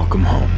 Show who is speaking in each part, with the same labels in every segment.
Speaker 1: Welcome home.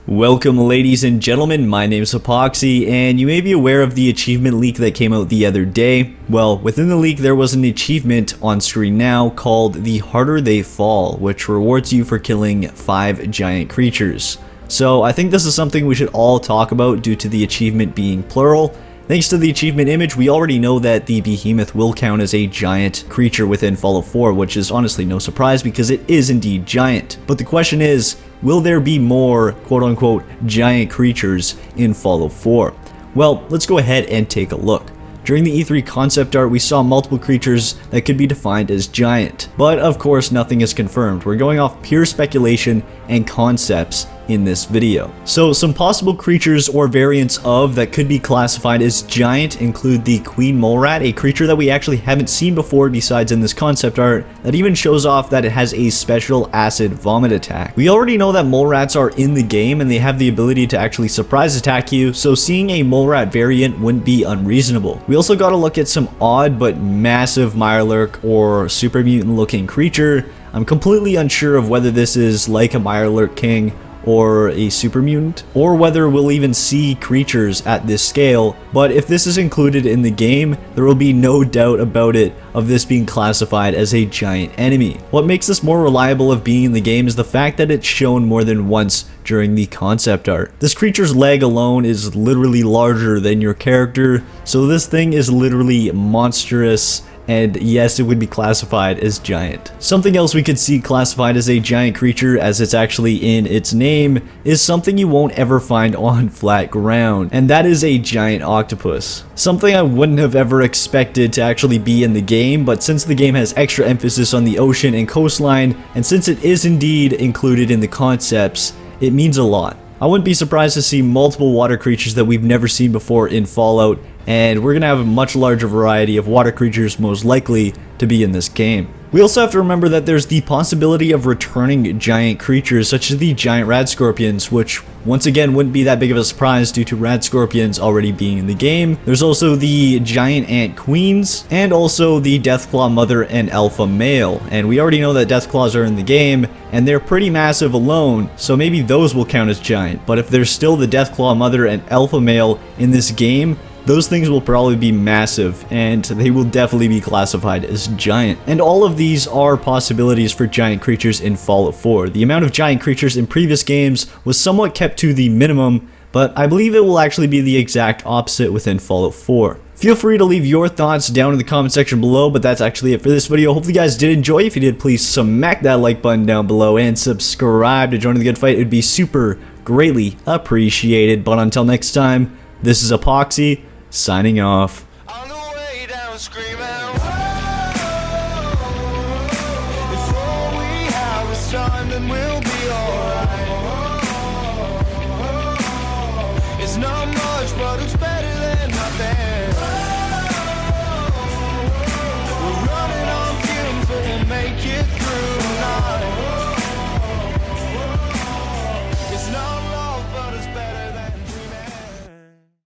Speaker 1: Welcome, ladies and gentlemen, my name is Epoxy, and you may be aware of the achievement leak that came out the other day. Well, within the leak there was an achievement on screen now called The Harder They Fall, which rewards you for killing 5 giant creatures. So I think this is something we should all talk about due to the achievement being plural. Thanks to the achievement image, we already know that the behemoth will count as a giant creature within Fallout 4, which is honestly no surprise because it is indeed giant. But the question is, will there be more quote-unquote giant creatures in Fallout 4? Well, let's go ahead and take a look. During the E3 concept art, we saw multiple creatures that could be defined as giant. But of course, nothing is confirmed. We're going off pure speculation and concepts in this video. So some possible creatures or variants of that could be classified as giant include the Queen Mole Rat, a creature that we actually haven't seen before besides in this concept art, that even shows off that it has a special acid vomit attack. We already know that mole rats are in the game and they have the ability to actually surprise attack you, so seeing a mole rat variant wouldn't be unreasonable. We also got to look at some odd but massive Mirelurk or super mutant looking creature. I'm completely unsure of whether this is like a Mirelurk King or a super mutant, or whether we'll even see creatures at this scale, but if this is included in the game, there will be no doubt about it of this being classified as a giant enemy. What makes this more reliable of being in the game is the fact that it's shown more than once during the concept art. This creature's leg alone is literally larger than your character, so this thing is literally monstrous. And yes, it would be classified as giant. Something else we could see classified as a giant creature, as it's actually in its name, is something you won't ever find on flat ground, and that is a giant octopus. Something I wouldn't have ever expected to actually be in the game, but since the game has extra emphasis on the ocean and coastline, and since it is indeed included in the concepts, it means a lot. I wouldn't be surprised to see multiple water creatures that we've never seen before in Fallout, and we're going to have a much larger variety of water creatures most likely to be in this game. We also have to remember that there's the possibility of returning giant creatures such as the giant rad scorpions, which once again wouldn't be that big of a surprise due to rad scorpions already being in the game. There's also the giant ant queens, and also the Deathclaw mother and alpha male, and we already know that Deathclaws are in the game and they're pretty massive alone, so maybe those will count as giant. But if there's still the Deathclaw mother and alpha male in this game, those things will probably be massive, and they will definitely be classified as giant. And all of these are possibilities for giant creatures in Fallout 4. The amount of giant creatures in previous games was somewhat kept to the minimum, but I believe it will actually be the exact opposite within Fallout 4. Feel free to leave your thoughts down in the comment section below, but that's actually it for this video. Hopefully you guys did enjoy. If you did, please smack that like button down below and subscribe to join the good fight. It would be super greatly appreciated. But until next time, this is Epoxy, signing off.
Speaker 2: On the way down screaming.